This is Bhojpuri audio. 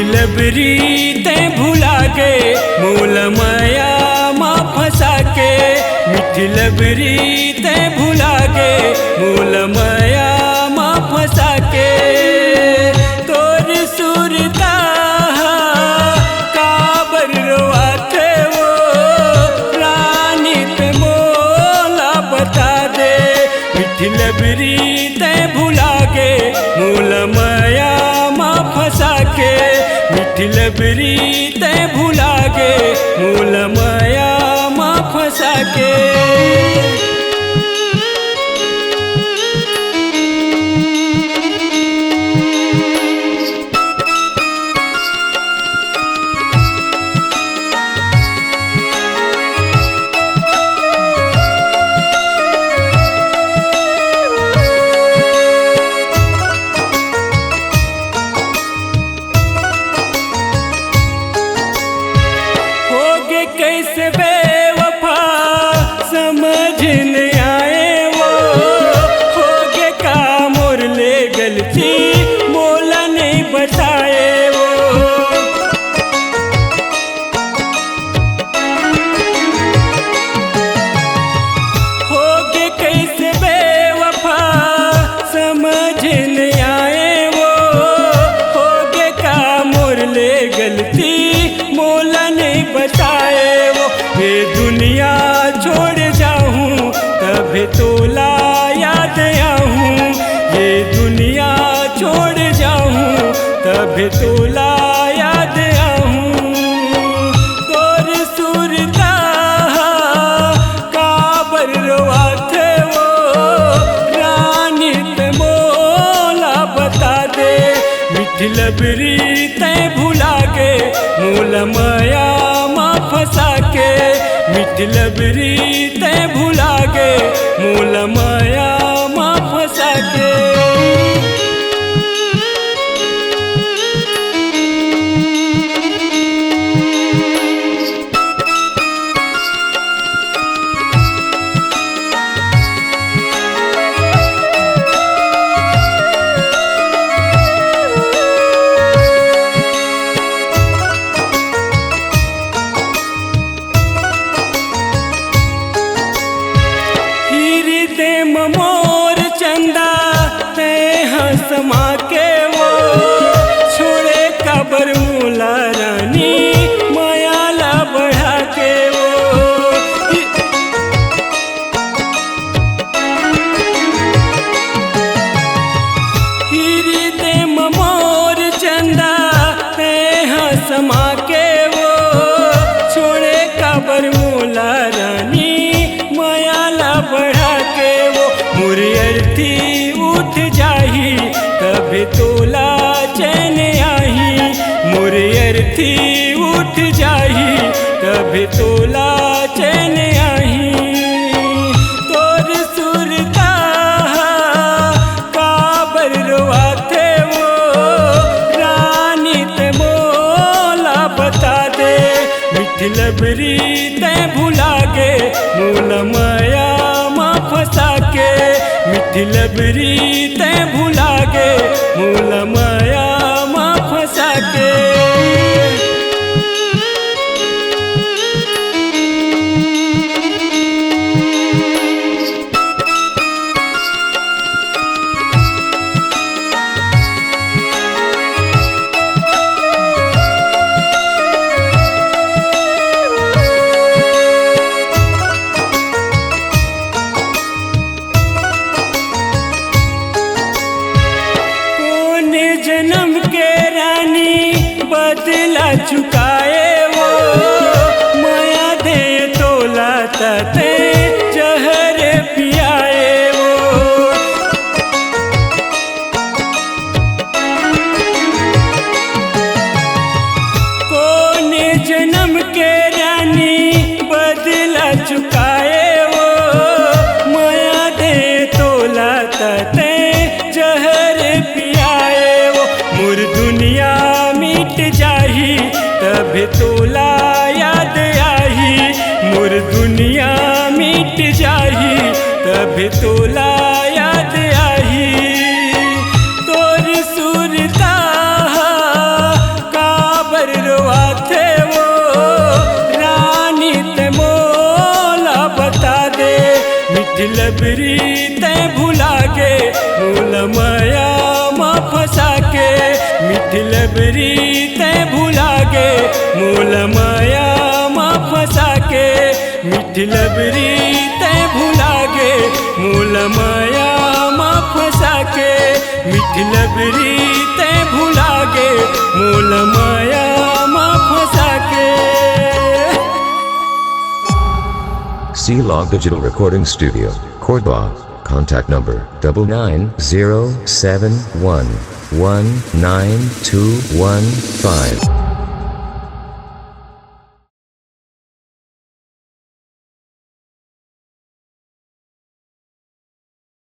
लबरी ते भुला के मूल माया माँ फंसा के, मीठी लबरी ते भुला के मूल माया माँ फंसा के। तोर सुरता काबर रोआते वो रानी ते मोला बता दे। मीठी लबरी ते भुला के मूल माया माँ फंसा के, मीठी लबरी ते भुला के मूल माया माँ फंसा के। कैसे बेवफा समझ न आए वो, हो गए का मोर ले गलती मोला नहीं बताए वो। हो गए कैसे बेवफा समझ न आए वो, हो गए का मोर ले गलती मोला नहीं बताए वो। ये दुनिया छोड़ जाऊं तभी तोला याद आऊं, ये दुनिया छोड़ जाऊं तभी तोला याद आऊं। तोर सुरता काबर रोआते वो रानी ते मोला बता दे। मीठी लबरी ते भुला के मूल माया माँ फंसा के, मीठी लबरी ते भुला के मूल माया माँ फंसा के। मोर चंदा ते हंसमा के वो छोड़े कबर मूला रानी मायाला बढ़ा के वो। हिरी दे मोर चंदा ते हंसमा के वो छोड़े कबर मूला रानी मायाला बढ़ा के वो। मोरी अर्थी उठ जाही तभी तोला चैन आही, मोरी अर्थी उठ जाही तभी तोला चैन आही। तोर सुरता काबर रोआते वो रानी ते मोला बता दे। मीठी लबरी ते भुला के मूल माया माँ फंसा के, मीठी लबरी ते भुला के मूल माया माँ फंसा के। जन्म के रानी बदला चुकाए वो, माया दे तोला ते जहर पियाए वो। तते जहर पियाए वो मोर दुनिया मिट जाही तभी तोला याद आही मोर दुनिया मिट जाही तभी तोला याद आही तोर सुरता काबर रोआथे वो रानी ते मोला बता दे मिठलबरी ते भुला के मूल माया माँ फंसा के मिठलबरी ते भुला के मूल माया माँ फंसा के मिठलबरी ते भुला के मूल माया माँ फंसा के मिठलबरी ते भुला के मूल माया माँ फंसा के। C-Log Digital Recording Studio, Cordoba. Contact number 99071192115.